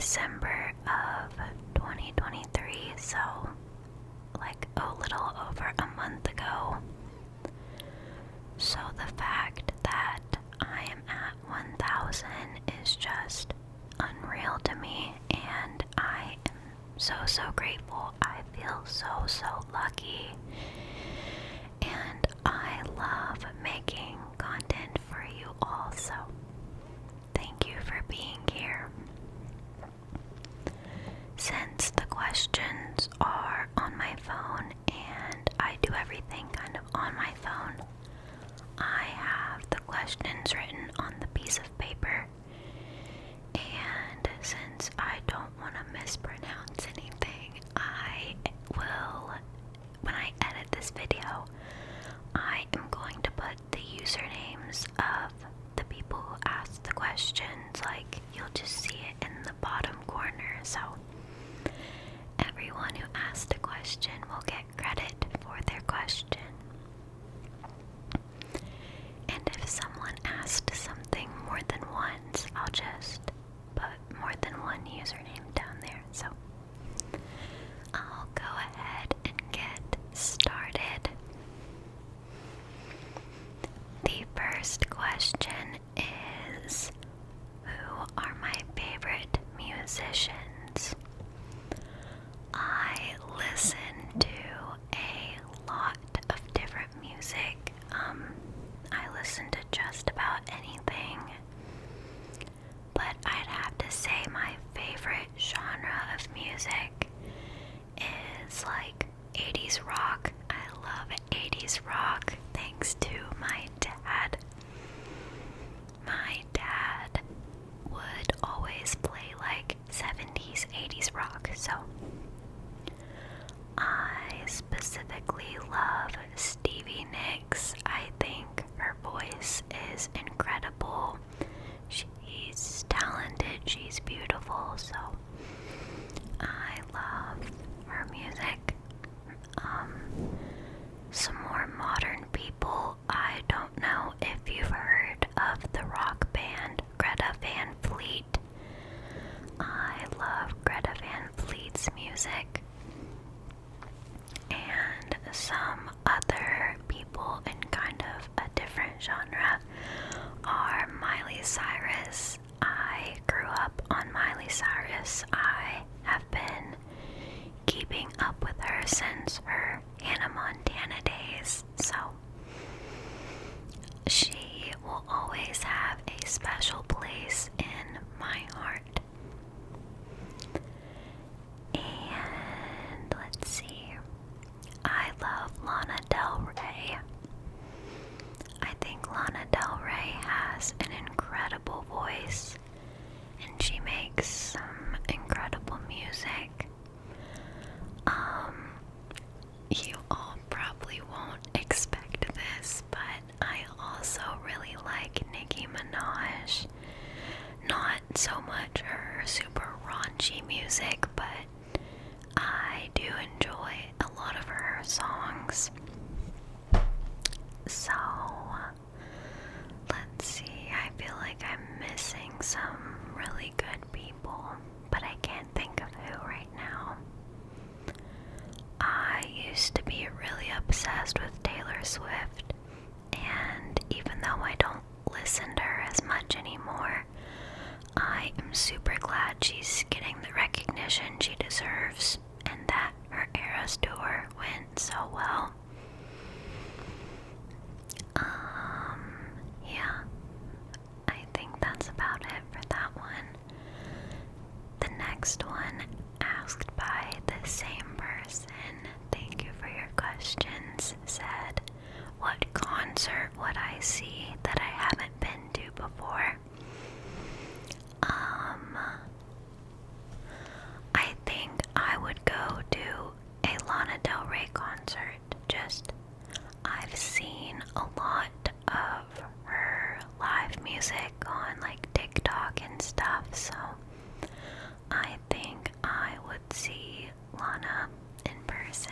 December of 2023, so like a little over a month ago. So the fact that I am at 1,000 is just unreal to me, and I am so grateful. I feel so lucky, and I love making content for you all, so thank you for being here. Since the questions are on my phone and I do everything kind of on my phone, I have the questions written on the piece of paper, and since I don't want to mispronounce anything, I will, when I edit this video, I am going to put the usernames of the people who asked the questions, like you'll just see it in the bottom corner, so everyone who asked a question will get credit for their question. And if someone asked something more than once, I'll just put more than one username down there. So I'll go ahead and get started. The first question is, who are my favorite musicians? I listen to a lot of different music. I listen to just about anything, but I'd have to say my favorite genre of music is like 80s rock. I love 80s rock thanks to my dad. My dad would always play like 70s, 80s rock, so I specifically love Stevie Nicks. I think her voice is incredible. She's talented, she's beautiful, so I love her music. Some more modern people. I don't know if you've heard of the rock band Greta Van Fleet. I love Greta Van Fleet's music. And some other people in kind of a different genre are Miley Cyrus. I grew up on Miley Cyrus. I have been keeping up with her since her Hannah Montana days, so she will always have a special place in my heart. And let's see, I love Lana Del Rey. I think Lana Del Rey has an incredible voice, and she makes some incredible music. You all probably won't expect this, but I also really like Nicki Minaj. Not so much her super raunchy music, but I do enjoy a lot of her songs. So, let's see, I feel like I'm missing some really good people, but I can't think of who right now. I used to be really obsessed with Taylor Swift, and even though I don't listen to her as much anymore, I am super glad she's getting the recognition she deserves and that her Eras tour went so well. Yeah, I think that's about it for that one. The next one, asked by the same person, thank you for your questions, said, what concert would I see that I haven't been to before? I think I would go to a Lana Del Rey concert. I've seen a lot of her live music on like TikTok and stuff, so I think I would see Lana in person.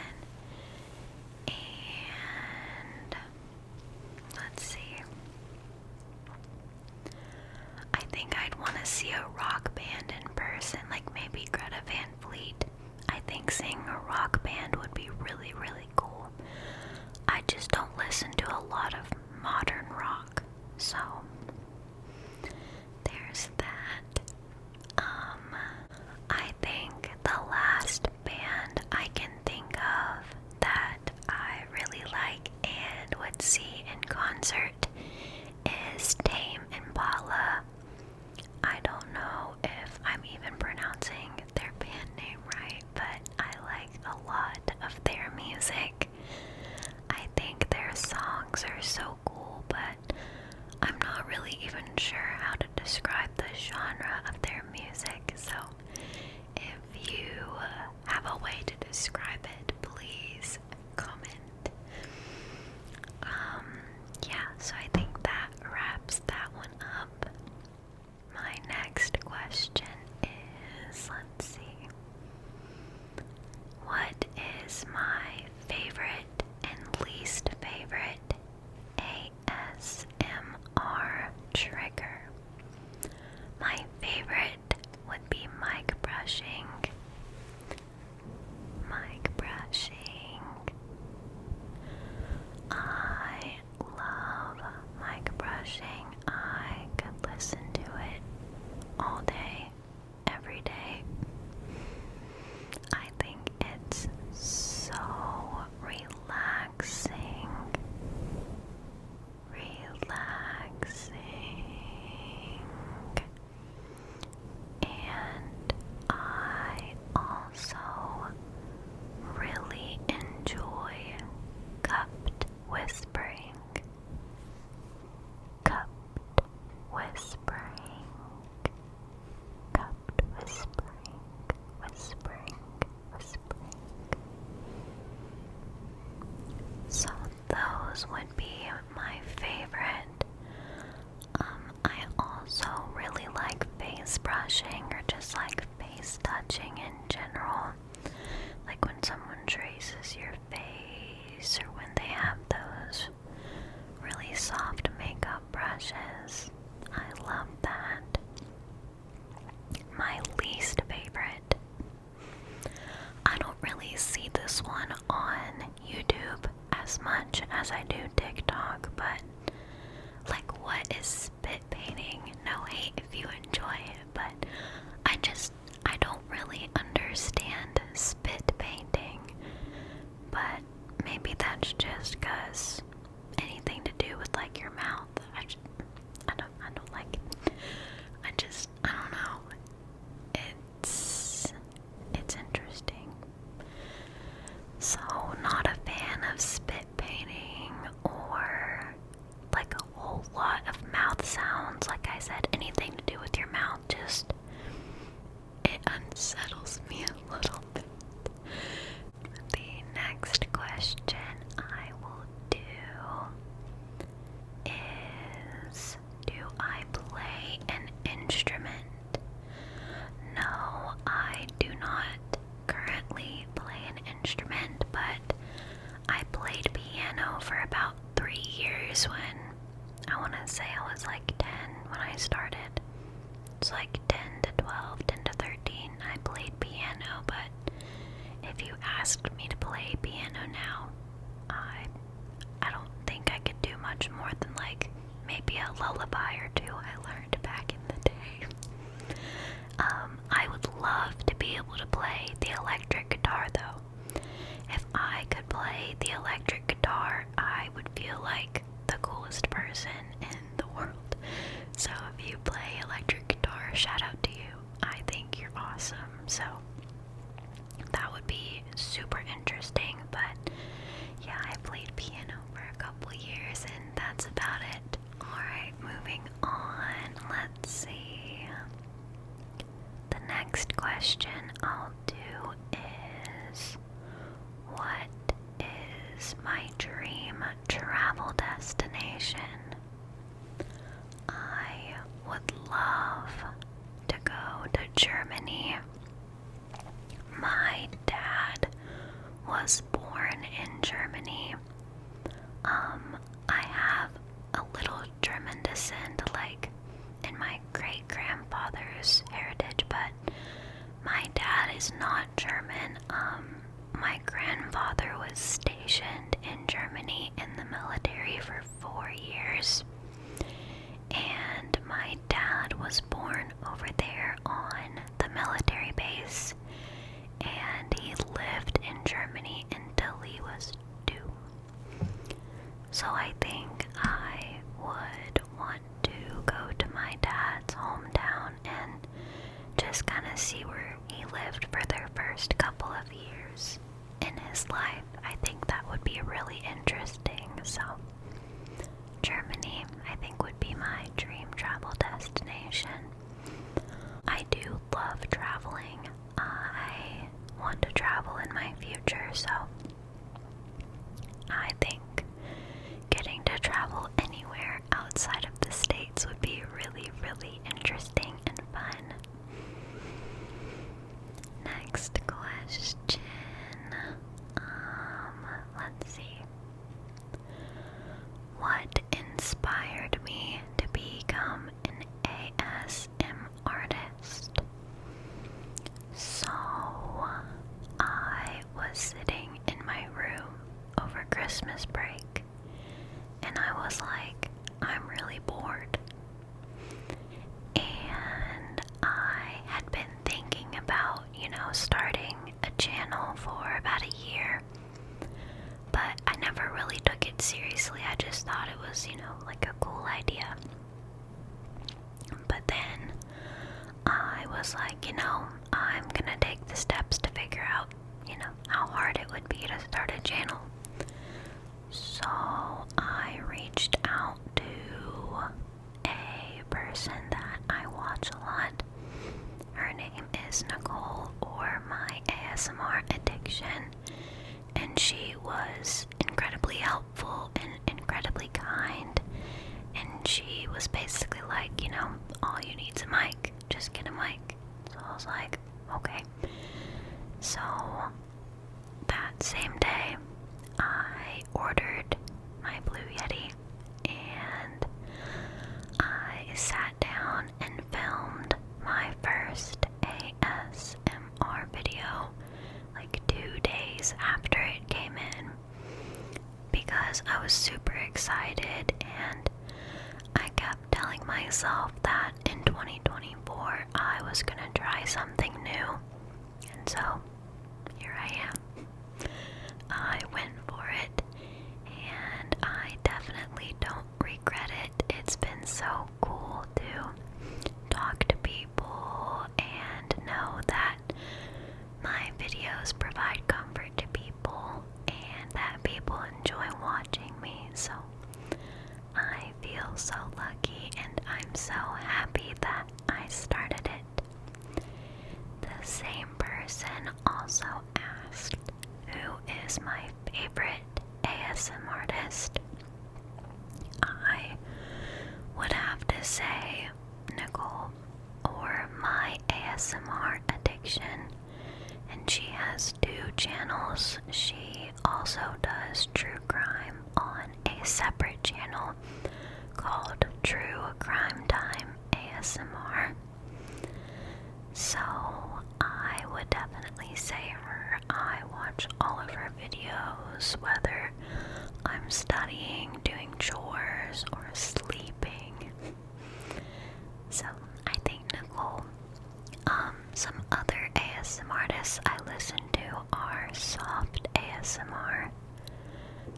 And let's see, I think I'd want to see a rock band in person, like relaxing rock band would be really, really cool. I just don't listen to a lot of modern rock, so there's that. I think the last band I can think of that I really like and would see in concert is Tame Impala. I don't know if I'm even pronouncing their band name right, but I like a lot of their music. I think their songs are so cool, but I'm not really even sure how to describe the genre of their music, so if you have a way to describe it, please comment. Yeah, so I think that wraps that one up. My next question is, let's see, what is my favorite and least favorite ASMR trigger? My favorite would be mic brushing. Mic brushing. I love mic brushing. I could listen to it all day, every day. I think it's so relaxing. And I also really enjoy cupped whispering. Cupped whispering. Cupped whispering. Whispering. Whispering. So those would be my favorite. I also really like face brushing or just like face touching in general. Like when someone traces your face or when they have those really soft makeup brushes. I love that. My least favorite. I don't really see this one on YouTube as much as I do TikTok, but like, what is spit painting? No hate if you enjoy it, but I don't really understand spit painting. But maybe that's just because anything to do with like your mouth, I don't like it. I don't know. It's interesting. So, not a fan of spit painting or like a whole lot of mouth sounds. Like I said, anything to do with your mouth, it unsettles me a little bit. The next question I will do is, do I play an instrument? No, I do not currently play an instrument, but I played piano for about 3 years when, I want to say I was like 10 when I started. It's like 10 to 12, 10 to 13, I played piano, but if you asked me to play piano now, I don't think I could do much more than like maybe a lullaby or two I learned back in the day. I would love to be able to play the electric guitar though. If I could play the electric guitar, I would feel like the coolest person in the world. So if you play electric guitar, shout out to you. I think you're awesome. So that would be super interesting, but yeah, I played piano for a couple years and that's about it. Alright, moving on. Let's see. The next question I'll do is, what is my dream travel destination? I would love to go to Germany. My dad was born in Germany. I have a little German descent, like in my great-grandfather's heritage, but my dad is not German. stationed in Germany in the military for 4 years. And my dad was born over there on the military base, and he lived in Germany until he was 2. So I think I would want to go to my dad's hometown and just kind of see where he lived for their first couple of years in his life. I think that would be really interesting. So Germany, I think, would be my dream travel destination. I do love traveling. I want to travel in my future, so I think getting to travel anywhere outside of the States would be really, really interesting and fun. Next question. Let's see. What inspired me to become an ASM artist? So, I was sitting in my room over Christmas break, and I was like, I'm really bored. And I had been thinking about, starting a channel for about a year, but I never really took it seriously. I just thought it was, like a cool idea. But then I was like, I'm gonna take the steps to figure out, how hard it would be to start a channel. So I reached out to a person that I watch a lot. Her name is Nicole, or My ASMR Addiction, and she was incredibly helpful and incredibly kind, and she was basically like, all you need is a mic, just get a mic. So I was like, okay. So that same day, I ordered my Blue Yeti, and I sat down and filmed my first ASMR video like 2 days after it came in, because I was super excited, and I kept telling myself that in 2024 I was gonna try something new, and so here I am. I went for it, and I definitely don't regret it. It's been so cool to talk to people and know that my videos provide comfort to people and that people enjoy watching me. So I feel so lucky, and I'm so happy that I started it. The same person also asked, who is my favorite ASM artist? I would have to say Nicole, or My ASMR Addiction, and she has 2 channels. She also does true crime on a separate channel called True Crime Time ASMR. So I would definitely say her. I watch all of her videos, whether I'm studying, doing chores, or sleeping. So I think Nicole. Some other ASM artists I listen to are Soft ASMR.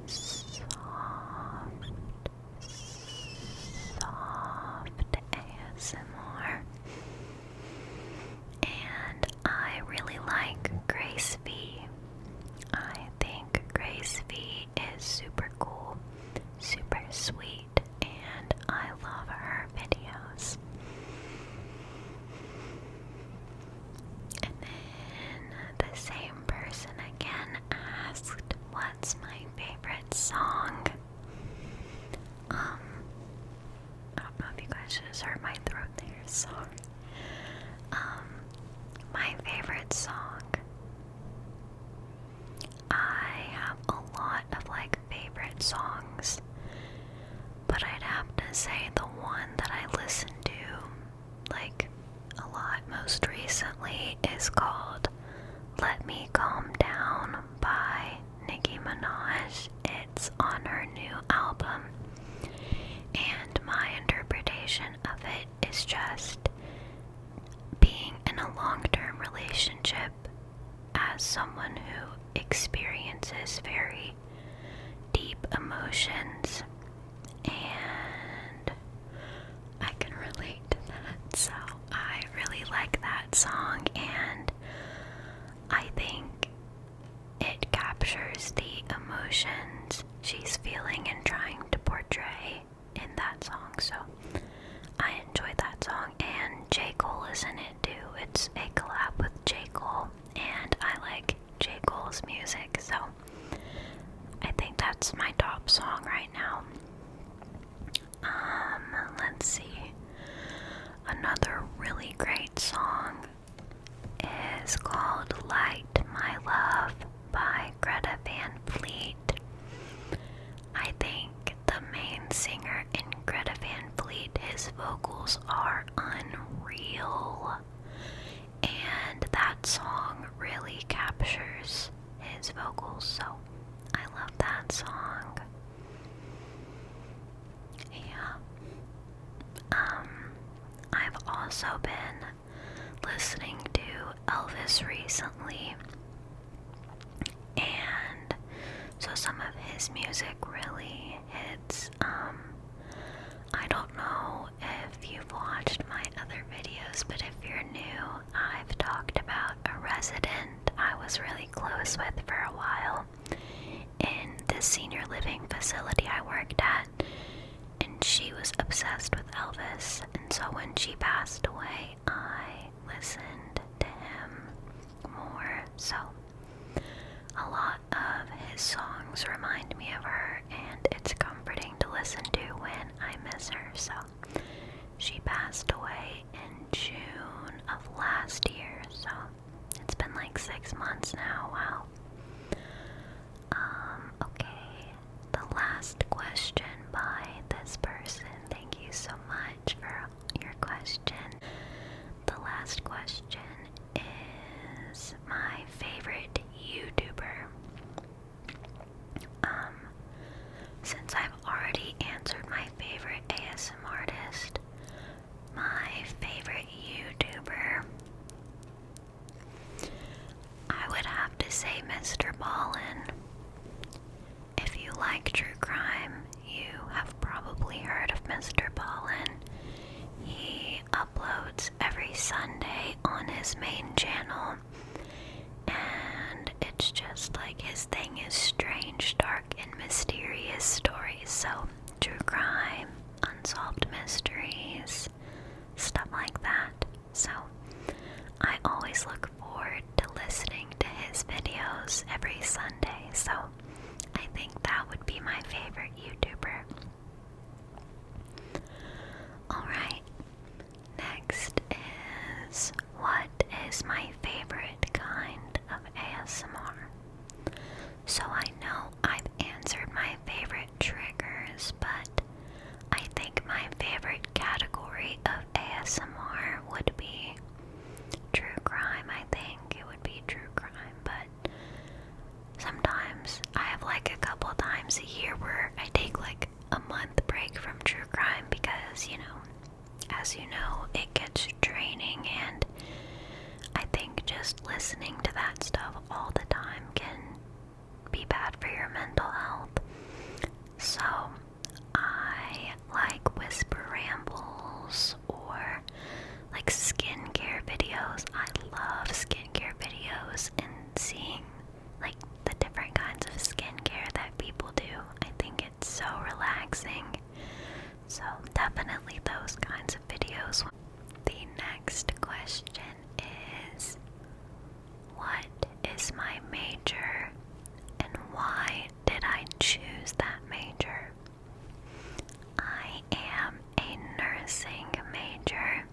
Soft ASMR. And I really like Grace V. I think Grace V is super cool, super sweet, and I love her videos. And then the same person again asked, what's my favorite song? I don't know if you guys just heard my throat there, sorry. My favorite song. I have a lot of favorite songs, but I'd have to say the one that I listen to a lot most recently is called Let Me Calm Down by Nicki Minaj. It's on her new album, and my interpretation of it is just being in a long-term relationship as someone who experiences very deep emotions, and I can relate to that. So I really like that song, and I think it captures the emotions she's feeling and trying to portray in that song. So I enjoy that song, and J. Cole is in it too. It's a collab with J. Cole, and I like J. Cole's music, so I think that's my top song right now. Let's see. Another really great song is called Light My Love by Greta Van Fleet. I think the main singer in Greta Van Fleet, his vocals are unreal, and that song really captures his vocals, so I love that song. Yeah. I've also been listening to Elvis recently, and so some of his music really hits. I don't know if you've watched my other videos, but if you're new, I've talked about a resident I was really close with for a while in the senior living facility I worked at, and she was obsessed with Elvis, and so when she passed away, I listened to him more. So a lot of his songs remind me of her, and it's comforting to listen to when I miss her. So she passed away in June of last year, so it's been like 6 months now. Wow. Okay, the last question by this person. Thank you so much for your question. The last question is my favorite YouTuber. Since I've already answered my favorite ASM artist, my favorite YouTuber, I would have to say Mr. Ballin. If you like true crime, you have probably heard of Mr. Ballin. He uploads every Sunday on his main channel, and it's just like his thing is strange, dark, and mysterious stories. So true crime, unsolved mysteries, stuff like that. So I always look forward to listening to his videos every Sunday. So I think that would be my favorite YouTuber. Alright, next is, what is my favorite kind of ASMR? So I know I've answered my favorite triggers, but I think my favorite category of ASMR would be true crime. I think it would be true crime, but sometimes I have like a couple times a year where I take like a month break from true crime because, you know, as you know, it gets draining, and I think just listening to that stuff all the time can be bad for your mental health. So I like whisper rambles or like skincare videos. I love skincare videos and seeing like the different kinds of skincare that people do. I think it's so relaxing. So definitely those kinds of videos. The next question is, what is my major and why did I choose that major? I am a nursing major.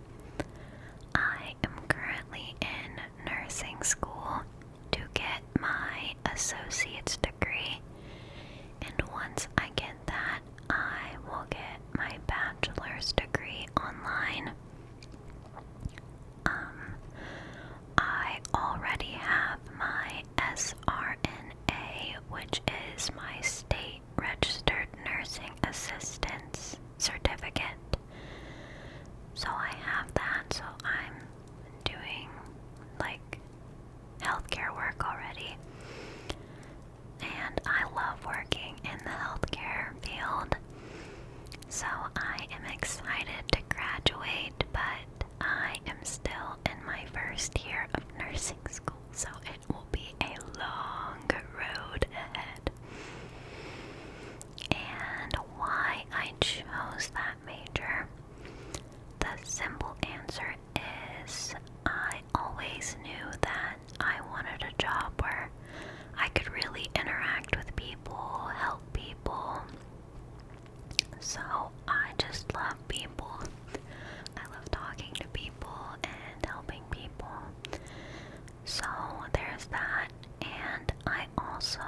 I am currently in nursing school to get my associate's degree, and once I get that, I will get my bachelor's degree online. I already have my SRNA, which first year of nursing school, so it will be a long road ahead. And why I chose that major? The simple answer is I always knew that I wanted a job where I could really interact with people, help people. So I just love people. I love talking to people and helping people. So there's that. And I also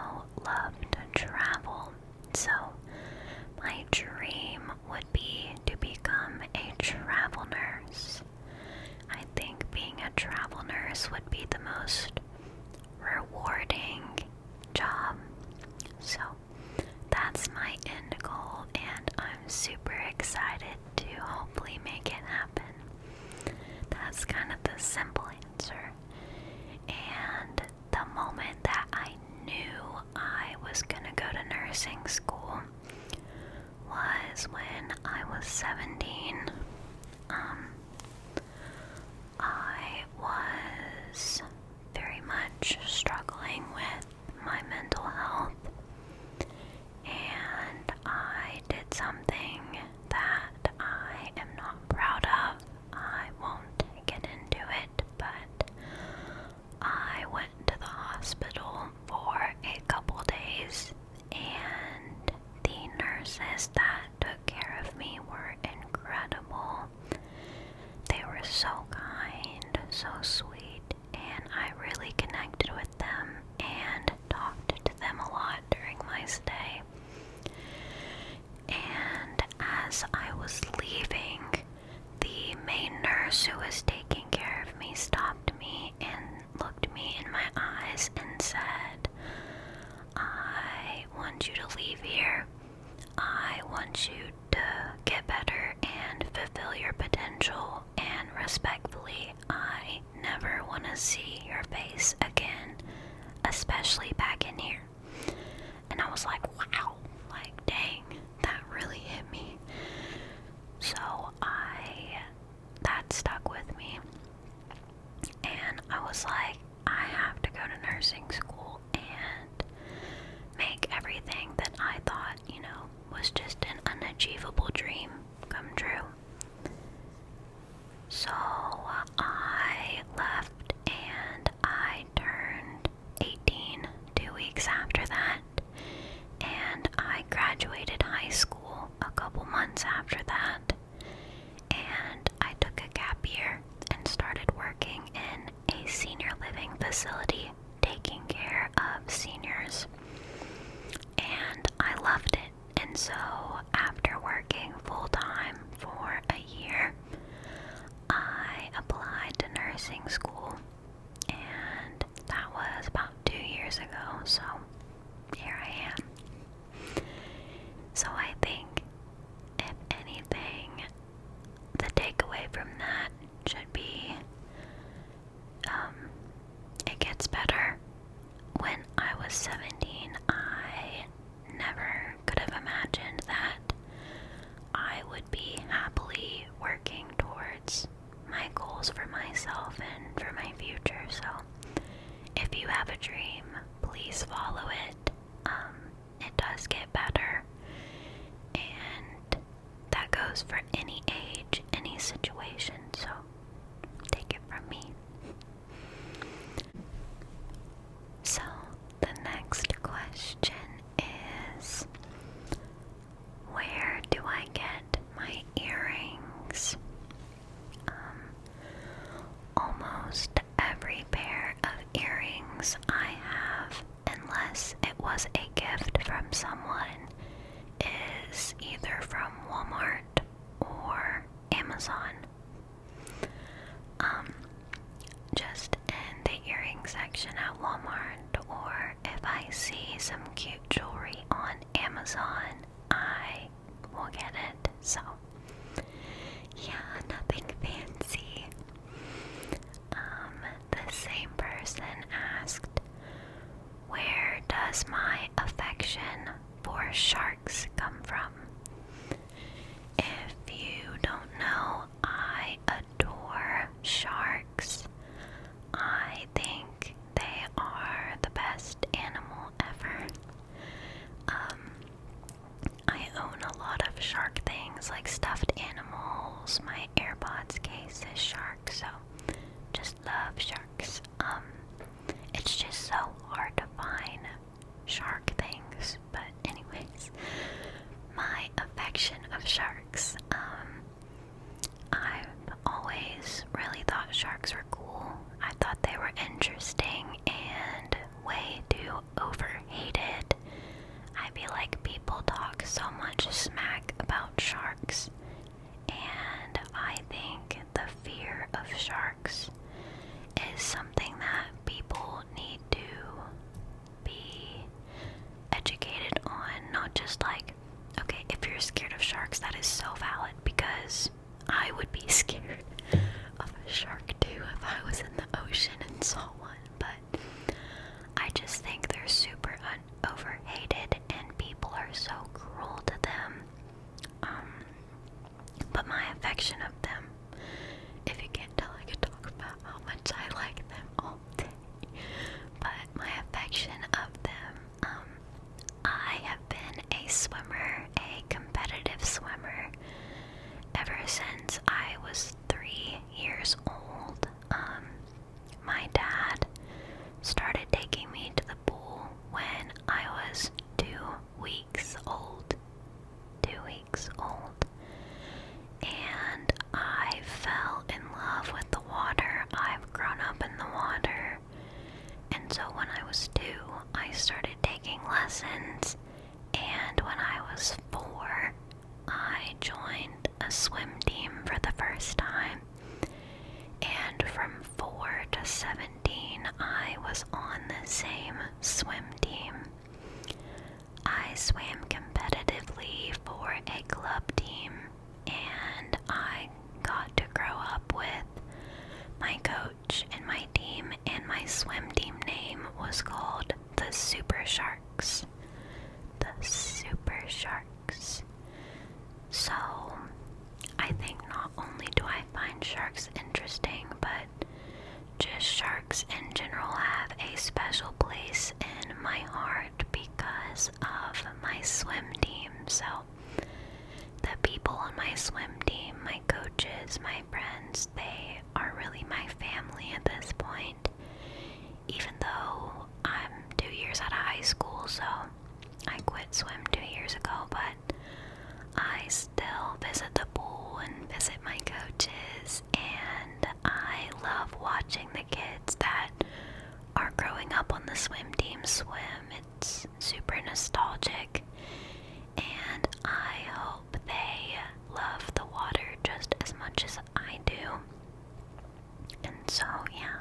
love to travel. So my dream would be to become a travel nurse. I think being a travel nurse would be the most rewarding job. So that's my end goal, and I'm super excited to hopefully make it happen. That's kind of the simple answer. And the moment that I knew I was gonna go to nursing school was when I was 17. I was very much struggling with my mental health, and I did something that I am not proud of. I won't get into it, but I went to the hospital for a couple days, and the nurses that took care of me were incredible. They were so kind, so sweet, and I really connected with them and talked to them a lot during my stay. And as I was leaving, the main nurse who was taking care of me stopped me and looked me in my eyes and said, "I want you to leave here. I want you to get better and fulfill your potential, and respectfully, I never want to see your face again, especially back in here." And I was like, wow, like dang, that really hit me. So that stuck with me, and I was like, I have to go to nursing school and make everything that I thought, was just an unachievable dream come true. So I left and I turned 18 2 weeks after that, and I graduated high school a couple months after that, and I took a gap year and started working in a senior living facility taking care of seniors, and I loved it. And so after working full-time for a year, I applied to nursing school, and that was about 2 years ago, so here I am. So I think, if anything, the takeaway from that should be, it gets better. When I was 17, I never could have imagined that I would be happily working towards my goals for myself and for my future. So if you have a dream, please follow it. It does get better, and that goes for any age, any situation, so take it from me. So the next question is, where do I get my earrings? Almost every pair of earrings I have, unless it was a gift from someone, is either from Walmart or Amazon. Just in the earring section at Walmart, or if I see some cute jewelry on Amazon, I will get it. So yeah, nothing fancy. The same person asked, where does my affection for sharks come from? If you don't know, I adore sharks. sharks were cool. I thought they were interesting and way too overhated. I feel like people talk so much smack about sharks, and I think the fear of sharks is something that people need to be educated on. Not just like, okay, if you're scared of sharks, that is so valid, because I would be scared of a shark too if I was in the ocean and saw one, but I just think they're super overhated and people are so cruel to them. But my affection of them, if you can't tell, I could talk about how much I like them all day, but my affection of them, I have been a swimmer, a competitive swimmer, ever since I was 3 years old. My dad started taking me to the pool when I was 2 weeks old. 2 weeks old. And I fell in love with the water. I've grown up in the water. And so when I was 2, I started taking lessons. And when I was 4, I joined a swim team for the first time. And from 4 to 17, I was on the same swim team. I swam competitively for a club team, and I got to grow up with my coach and my team, and my swim team name was called the Super Sharks. The Super Sharks. So, I think not only do I find sharks interesting, but just sharks in general have a special place in my heart because of my swim team. So, the people on my swim team, my coaches, my friends, they are really my family at this point. Even though I'm 2 years out of high school, so I quit swim 2 years ago, but I still visit the pool and visit my coaches, and I love watching the kids that are growing up on the swim team swim. It's super nostalgic, and I hope they love the water just as much as I do. And so, yeah.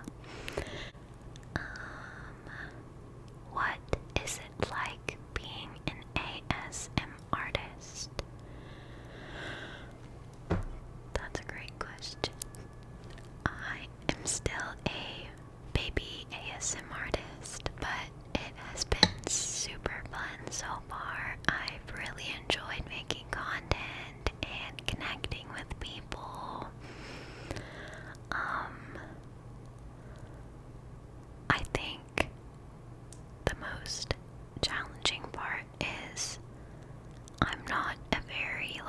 What is it like being an ASM artist? That's a great question. I am still a baby ASM artist, but it has been super fun so far. I've really enjoyed making content and connecting with people. I think the most challenging part is I'm not a very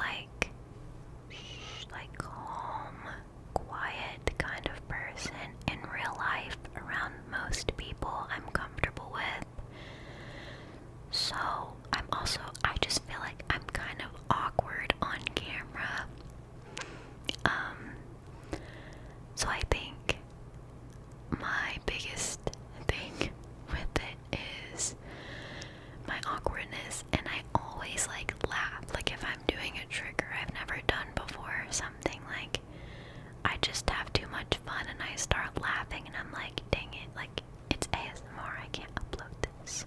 calm, quiet kind of person in real life. Around most people I'm comfortable with. So I just feel like I'm kind of awkward on camera. So I think my biggest thing with it is my awkwardness, and I always laugh. If I'm doing a trigger I've never done before or something, I just have too much fun and I start laughing and I'm like, dang it, it's ASMR, I can't upload this.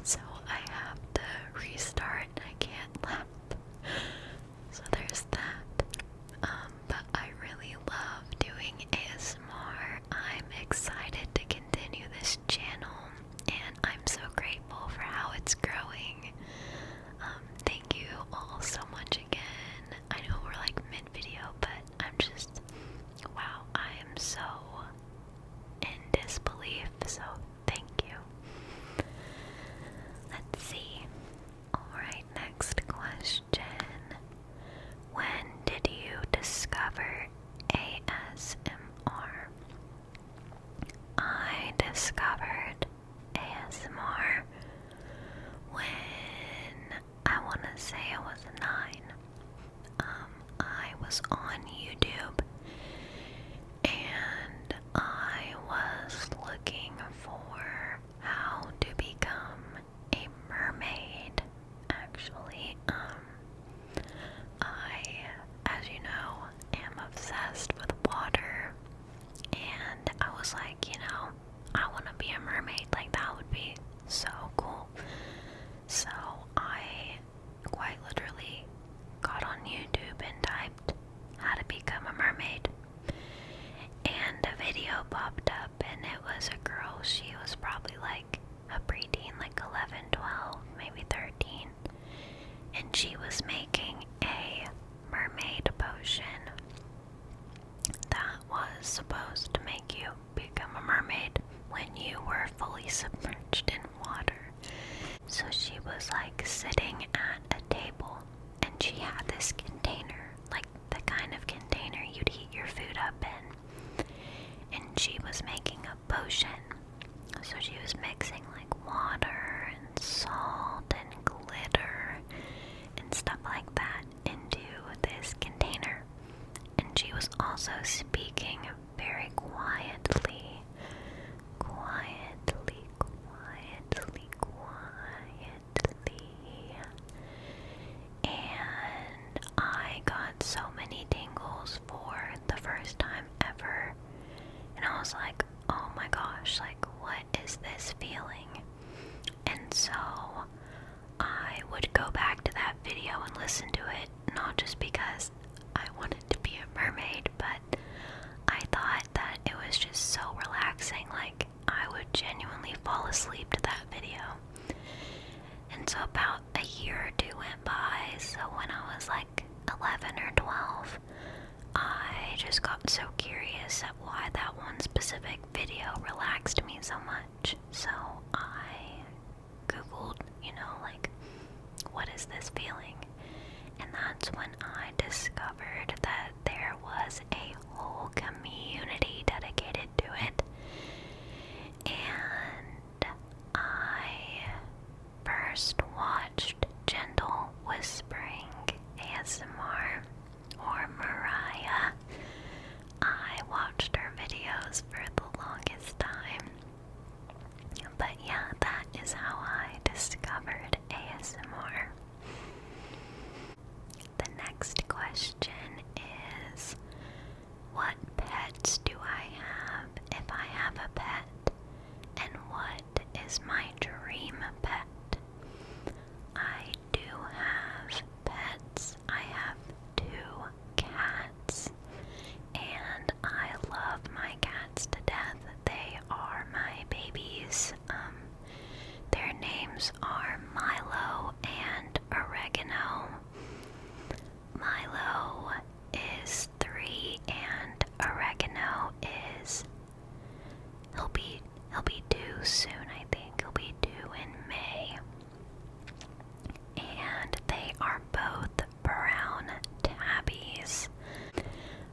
So I have to restart and I can't laugh. So there's that. But I really love doing ASMR. I'm excited to continue this channel, and I'm so grateful for how it's growing. Thank you all so much again. I know we're mid-video, but I'm just, wow, I am so in disbelief, so thank you. Let's see. Alright, next question. When did you discover ASMR? I discovered ASMR when I want to say I was 9. I was on YouTube, and was like, I want to be a mermaid. Like, that would be so cool. So I quite literally got on YouTube and typed how to become a mermaid. And a video popped up, and it was a girl. She was probably like a preteen, like 11, 12, maybe 13. And she was making a mermaid potion that was supposed to make you become a mermaid when you were fully submerged in water. So she was like sitting at a table, and she had this container, like the kind of container you'd heat your food up in. And she was making a potion. So she was mixing like water and salt and glitter and stuff like that into this container. And she was also speaking very quietly, quietly, quietly, quietly. And I got so many tingles for the first time ever. And I was like, oh my gosh, like, what is this feeling? And so I would go back to that video and listen to it, not just because I wanted to be a mermaid, but I thought that it was just so relaxing. Like, I would genuinely fall asleep to that video. And so about a year or two went by, so when I was like 11 or 12, I just got so curious at why that one specific video relaxed me so much. So I googled, like, what is this feeling? And that's when I discovered that there was a whole community dedicated to it. And I first watched Gentle Whispering ASMR, or Mariah. I watched her videos for the longest time. But yeah, that is how I discovered ASMR. The next question is, what pets do I have if I have a pet? And what is my dream pet? I do have pets. I have 2 cats. And I love my cats to death. They are my babies. Their names are Milo and Oregano. Milo is 3 and Oregano is he'll be 2 soon, I think. He'll be 2 in May. And they are both brown tabbies.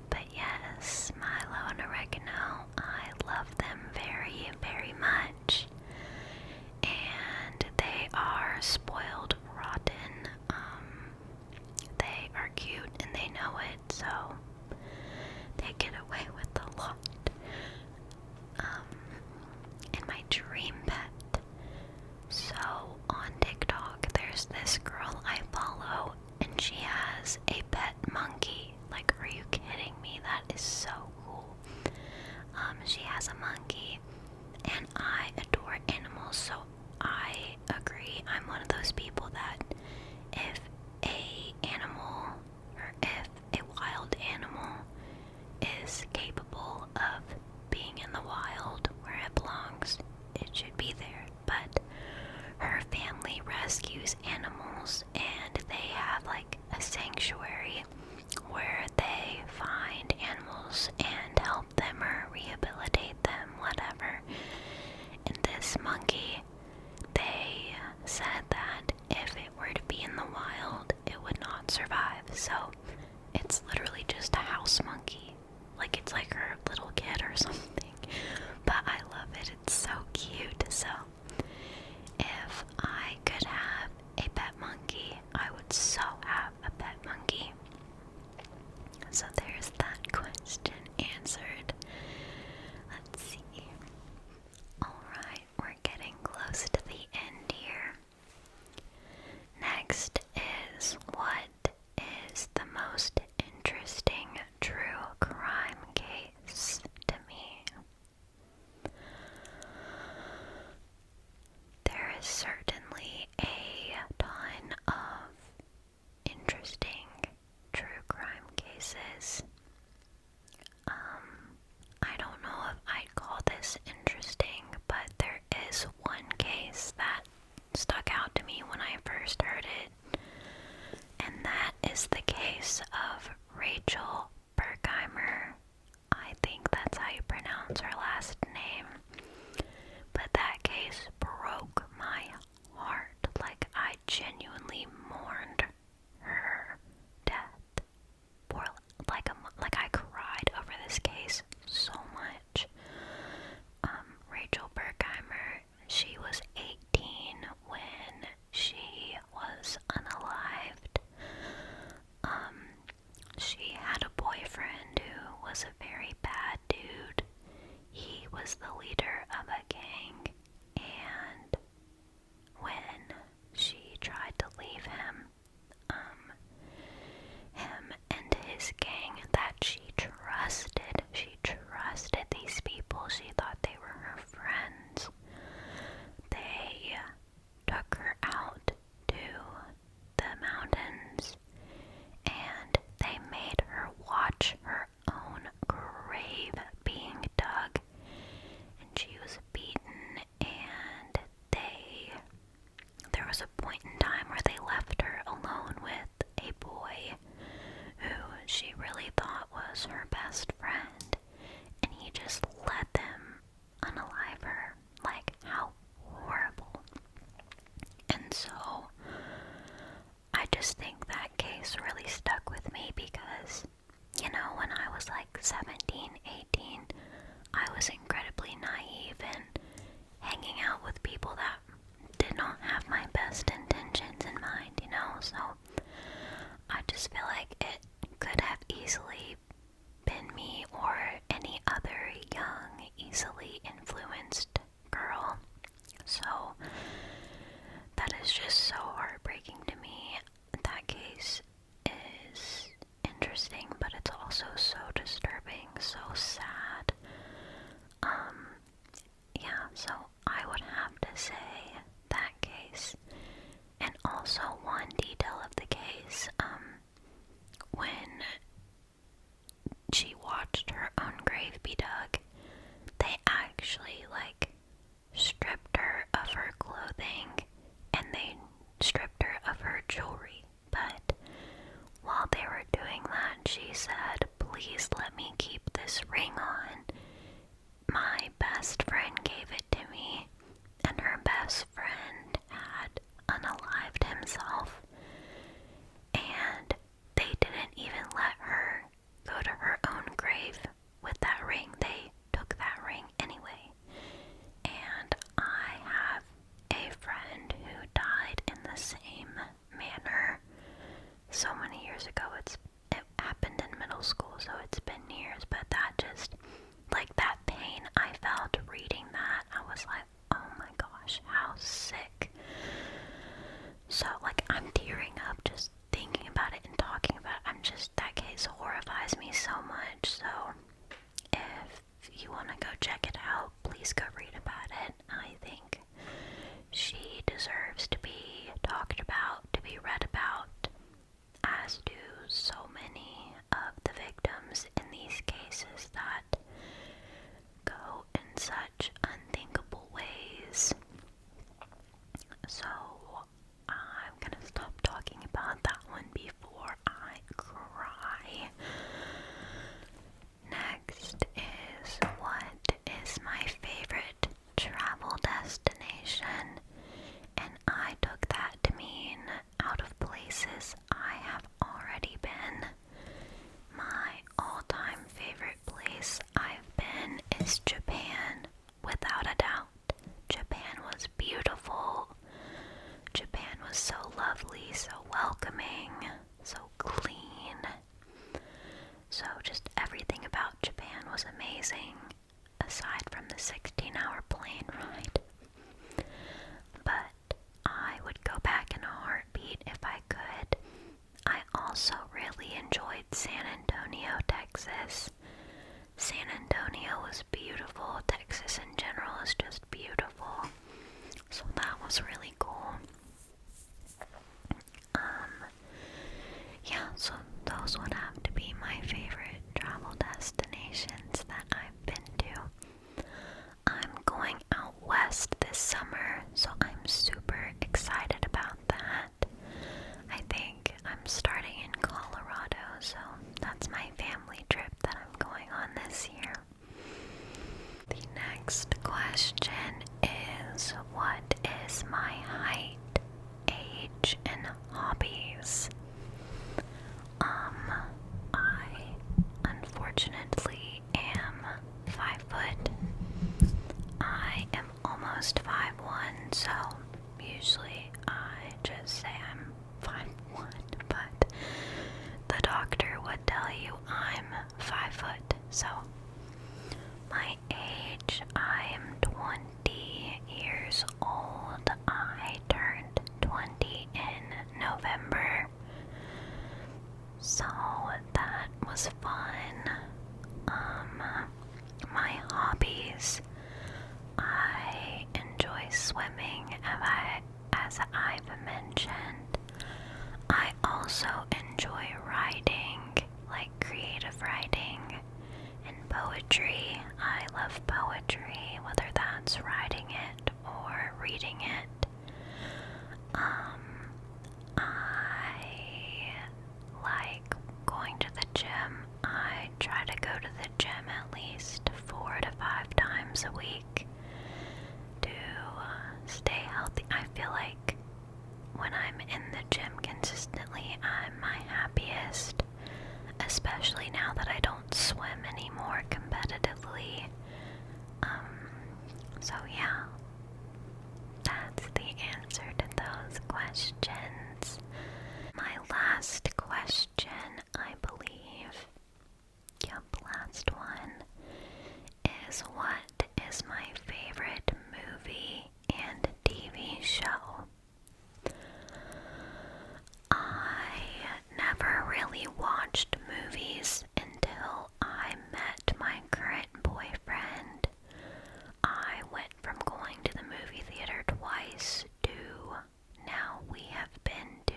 But yes, Milo and Oregano, I love them very, very much. And they are spoiled rotten. They are cute and they know it, so they get away with a lot. And my dream pet. So on TikTok, there's this girl I follow, and she has a pet monkey. Like, are you kidding me? That is so cool. She has a monkey, and I adore animals, so I agree. I'm one of those people that if a wild animal is capable of being in the wild where it belongs, it should be there. But her family rescues animals, and they have like a sanctuary was her best friend, and he just let them unalive her. Like, how horrible. And so, I just think that case really stuck with me because, you know, when I was like 17, 18, I was incredibly naive and hanging out with people that did not have my best intentions in mind, you know, so I just feel like it could have easily been me or any other young, easily influenced girl. So that is just so heartbreaking to me. That case is interesting, but it's also so disturbing, so sad. Yeah, so I would have to say that case. And also one detail of the case, when she watched her own grave be dug, they actually, like, stripped her of her clothing and they stripped her of her jewelry. But while they were doing that, she said, "Please let me keep this ring on. My best friend gave it to me," and her best friend had unalived himself, and they didn't even let her go to her own grave with that ring. They took that ring anyway. And I have a friend who died in the same manner so many years ago. It happened in middle school, so it's been years, but that just, like, that pain I felt reading that, I was like, oh my gosh, how sick. So, like, I'm tearing up just thinking about it and talking about it. That case horrifies me so much. So, if you want to go check it out, please go read about it. I think she deserves to be talked about, to be read about, as do so many of the victims in these cases that go in such unthinkable ways. So I'm gonna stop talking about that one before I cry. Next is, what is my favorite travel destination? And I took that to mean out of places I have already been. My all-time favorite place I've been is Japan, without a doubt. Japan was beautiful. Japan was so lovely, so welcoming, so clean. So just everything about Japan was amazing, aside from the 16-hour plane ride. But I would go back in a heartbeat if I could. I also really enjoyed San Antonio, Texas. San Antonio was beautiful. Texas in general is just beautiful. So that was really cool. Yeah, so those would have to be my favorite travel destinations that I've been to. I'm going out west this summer, so I'm super excited about that. I think I'm starting in Colorado, so that's my family trip that I'm going on this year. The next question is, what is my height, age, and hobbies? I unfortunately am 5 foot. I am almost 5'1", so usually I just say I'm 5'1", but the doctor would tell you I'm 5 foot. So my age, I am 20 years old. I turned 20 in November. So that was fun. My hobbies, I enjoy swimming, as I've mentioned. I also enjoy writing, like creative writing and poetry. I love poetry, whether that's writing it or reading it. I like going to the gym. I try gym at least 4 to 5 times a week to stay healthy. I feel like when I'm in the gym consistently, I'm my happiest, especially now that I don't swim anymore competitively. So yeah, that's the answer to those questions. My last question, I believe, last one, is what is my favorite movie and TV show? I never really watched movies until I met my current boyfriend. I went from going to the movie theater twice to now we have been to,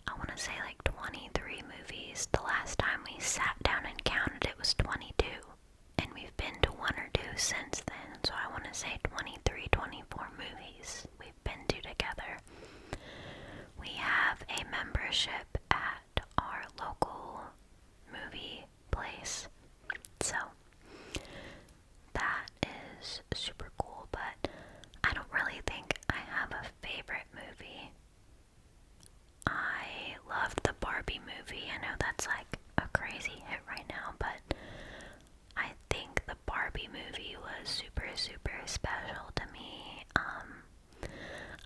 I want to say like 23 movies. The last time we sat down and counted it was 22. And we've been to one or two since then. So I want to say 23, 24 movies we've been to together. We have a membership at our local movie place. So that is super cool, but I don't really think I have a favorite movie. I loved the Barbie movie. I know that's like a crazy hit right now, but I think the Barbie movie was super, super special to me.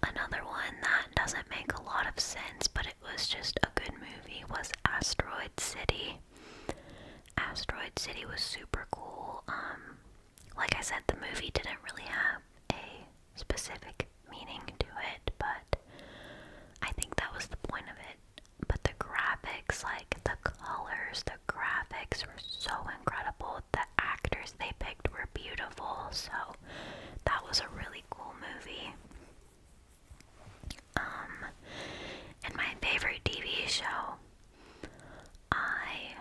Another one that doesn't make a lot of sense, but it was just a good movie, was Asteroid City. Asteroid City was super cool. Like I said, the movie didn't really have a specific meaning to it, but I think that was the point of it. But the graphics, like the colors, the graphics were so incredible. The actors they picked were beautiful, so that was a really cool movie. And my favorite TV show, I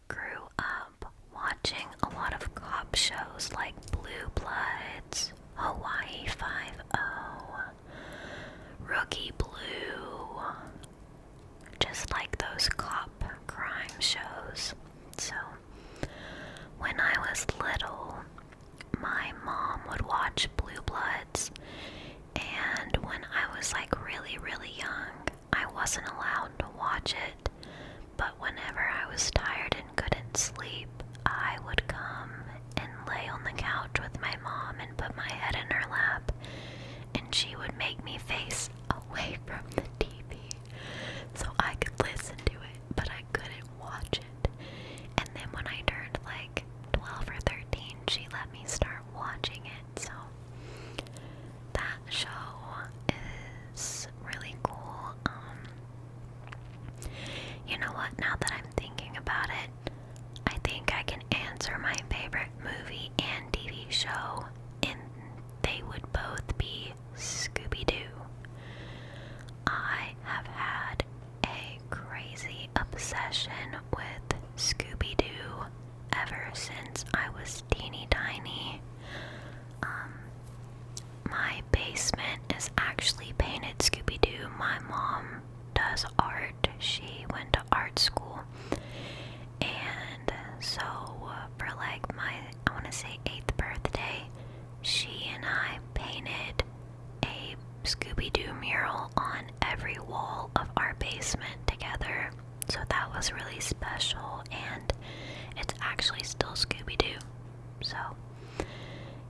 grew up watching a lot of cop shows like Blue Bloods, Hawaii 5-0, Rookie Blue, just like those cop crime shows. So when I was little, my mom would watch Blue Bloods, and when I was like really, really young, I wasn't allowed to watch it. But whenever I was tired and couldn't sleep, I would come and lay on the couch with my mom and put my head in her lap, and she would make me face away from the TV so I could listen to it, but I couldn't watch it. And then when I turned like 12 or 13, she let me start watching it. So that show is really cool. You know what, now that I'm thinking about it, I think I can answer my favorite movie and TV show, and they would both be Scooby-Doo. I have had a crazy obsession with Scooby-Doo ever since I was teeny tiny. My basement is actually painted Scooby-Doo. My mom does art. She went to art school. And so for like my, I want to say 8th birthday, she and I painted a Scooby-Doo mural on every wall of our basement together. So that was really special, and it's actually still Scooby-Doo. So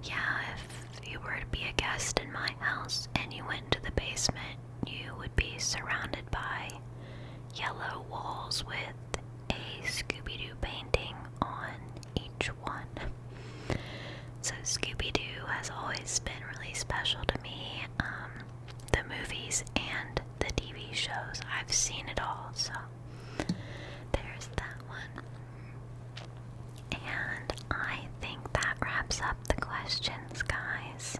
yeah, if you were to be a guest in my house and you went to the basement, you would be surrounded by yellow walls with a Scooby-Doo painting on each one. So Scooby-Doo has always been really special to me. The movies and the TV shows, I've seen it all, so there's that one. And I think that wraps up the questions, guys.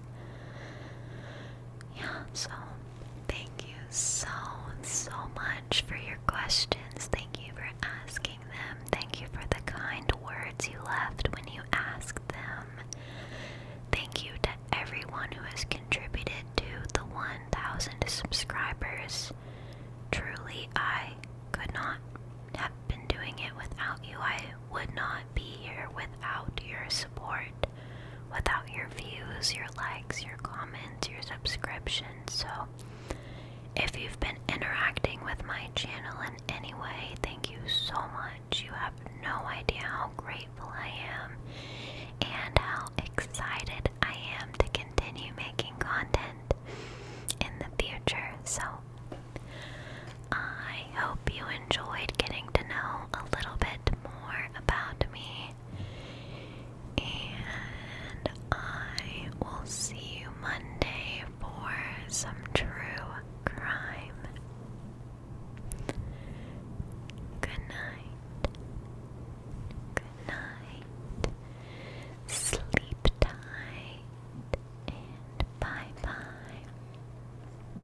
Yeah, so thank you so much for your questions. Thank you for asking them. views, your likes, your comments, your subscriptions. So if you've been interacting with my channel in any way, thank you so much. You have no idea how grateful I